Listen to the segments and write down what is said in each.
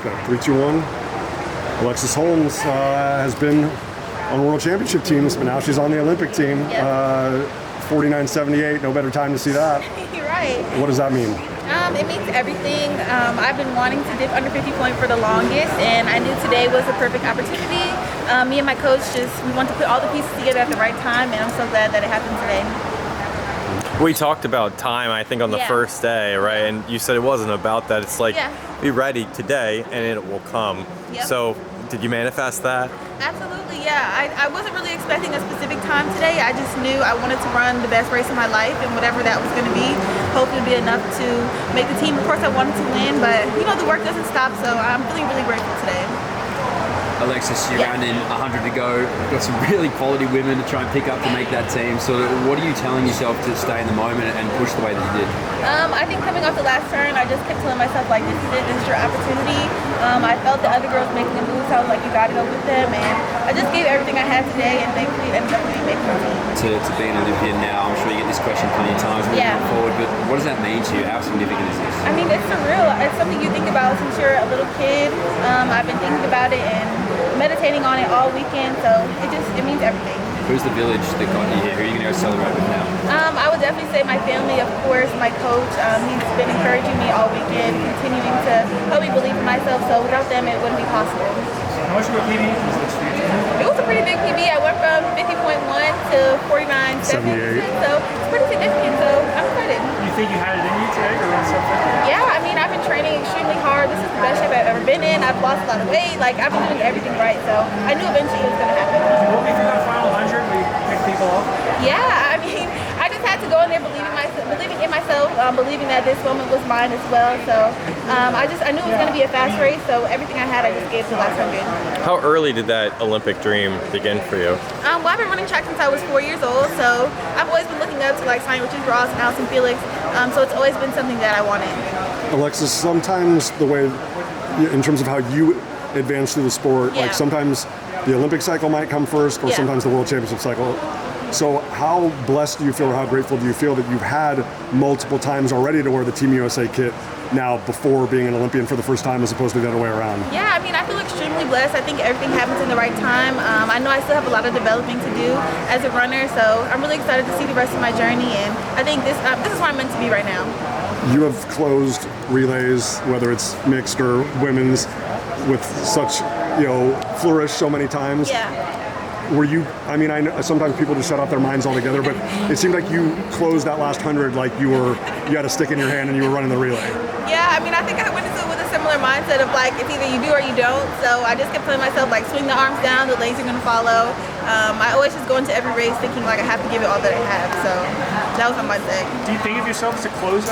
Got 3, 2, 1. Alexis Holmes has been on World Championship teams, but now she's on the Olympic team. Yep. 49.78, no better time to see that. You're right. What does that mean? It means everything. I've been wanting to dip under 50 point for the longest, and I knew today was a perfect opportunity. Me and my coach we want to put all the pieces together at the right time, and I'm so glad that it happened today. We talked about time, I think, on the first day, right? And you said it wasn't about that. It's like, be ready today, and it will come. Yep. So, did you manifest that? Absolutely, yeah. I wasn't really expecting a specific time today. I just knew I wanted to run the best race of my life, and whatever that was going to be, hopefully be enough to make the team. Of course, I wanted to win, but the work doesn't stop, so I'm feeling really grateful today. Alexis, you ran in 100 to go. You've got some really quality women to try and pick up to make that team. So what are you telling yourself to stay in the moment and push the way that you did? I think coming off the last turn, I just kept telling myself, like, this is it, this is your opportunity. I felt the other girls making a move, so I was like, you got to go with them. And I just gave everything I had today, and thankfully it ended up really making the team. To be an Olympian now, I'm sure you get this question plenty of times moving forward, but what does that mean to you? How significant is this? I mean, it's surreal. It's something you think about since you're a little kid. I've been thinking about it and meditating on it all weekend, so it means everything. Who's the village that got you here? Who are you going to go celebrate with now? I would definitely say my family, of course, my coach. He's been encouraging me all weekend, continuing to help me believe in myself, so without them it wouldn't be possible. How much of a PB was this for you? It was a pretty big PB. I went from 50.1 to 49.7, so it's pretty significant, so I'm excited. You think you had it in you today to run something? Yeah, I mean, I've been training extremely hard. This is the best shape I've ever been in. I've lost a lot of weight. Like, I've been doing everything right, so I knew eventually it was going to happen. What do you think on the final 100 where you pick people off? Yeah, I mean, I just had to go in there believing in myself, believing that this moment was mine as well. So I knew it was going to be a fast race, so everything I had, I just gave to the last 100. How early did that Olympic dream begin for you? Well, I've been running track since I was 4 years old, so I've always been looking up to like Simon Ross and Allison Felix. So it's always been something that I wanted. Alexis, sometimes the way, in terms of how you advance through the sport, like sometimes the Olympic cycle might come first, or sometimes the World Championship cycle. So how blessed do you feel, or how grateful do you feel that you've had multiple times already to wear the Team USA kit now before being an Olympian for the first time as opposed to the other way around? Yeah, I mean, I feel extremely blessed. I think everything happens in the right time. I know I still have a lot of developing to do as a runner, so I'm really excited to see the rest of my journey, and I think this is where I'm meant to be right now. You have closed relays, whether it's mixed or women's, with such, flourish so many times. Yeah. Were you, I mean, I know sometimes people just shut off their minds altogether, but it seemed like you closed that last 100 like you had a stick in your hand and you were running the relay. Yeah, I mean, I think I went into it with a similar mindset of like, it's either you do or you don't. So I just kept telling myself, like, swing the arms down, the legs are going to follow. I always just go into every race thinking like I have to give it all that I have. So that was my mindset. Do you think of yourself as a closer?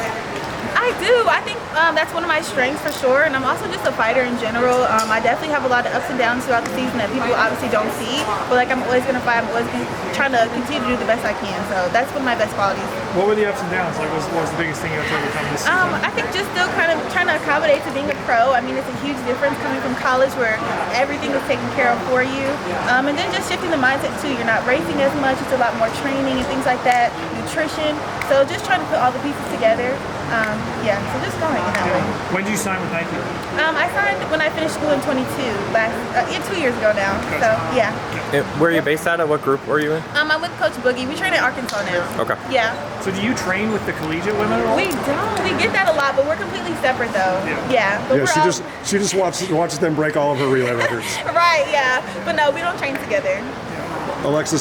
I do. I think that's one of my strengths for sure, and I'm also just a fighter in general. I definitely have a lot of ups and downs throughout the season that people obviously don't see, but like I'm always going to fight. I'm always trying to continue to do the best I can, so that's one of my best qualities. What were the ups and downs? Like, what was the biggest thing you had to overcome this season? I think just still kind of trying to accommodate to being a pro. I mean, it's a huge difference coming from college where everything is taken care of for you, and then just shifting the mindset too. You're not racing as much. It's a lot more training and things like that, nutrition. So just trying to put all the pieces together. So just going in that way. When did you sign with Nike? I signed when I finished school in 22, 2 years ago now. So yeah. Where are you based out of? What group were you in? I'm with Coach Boogie. We train in Arkansas now. Okay. Yeah. So do you train with the collegiate women at all? We don't. We get that a lot, but we're completely separate though. Yeah. But She just watches them break all of her relay records. Right. Yeah. But no, we don't train together. Alexis.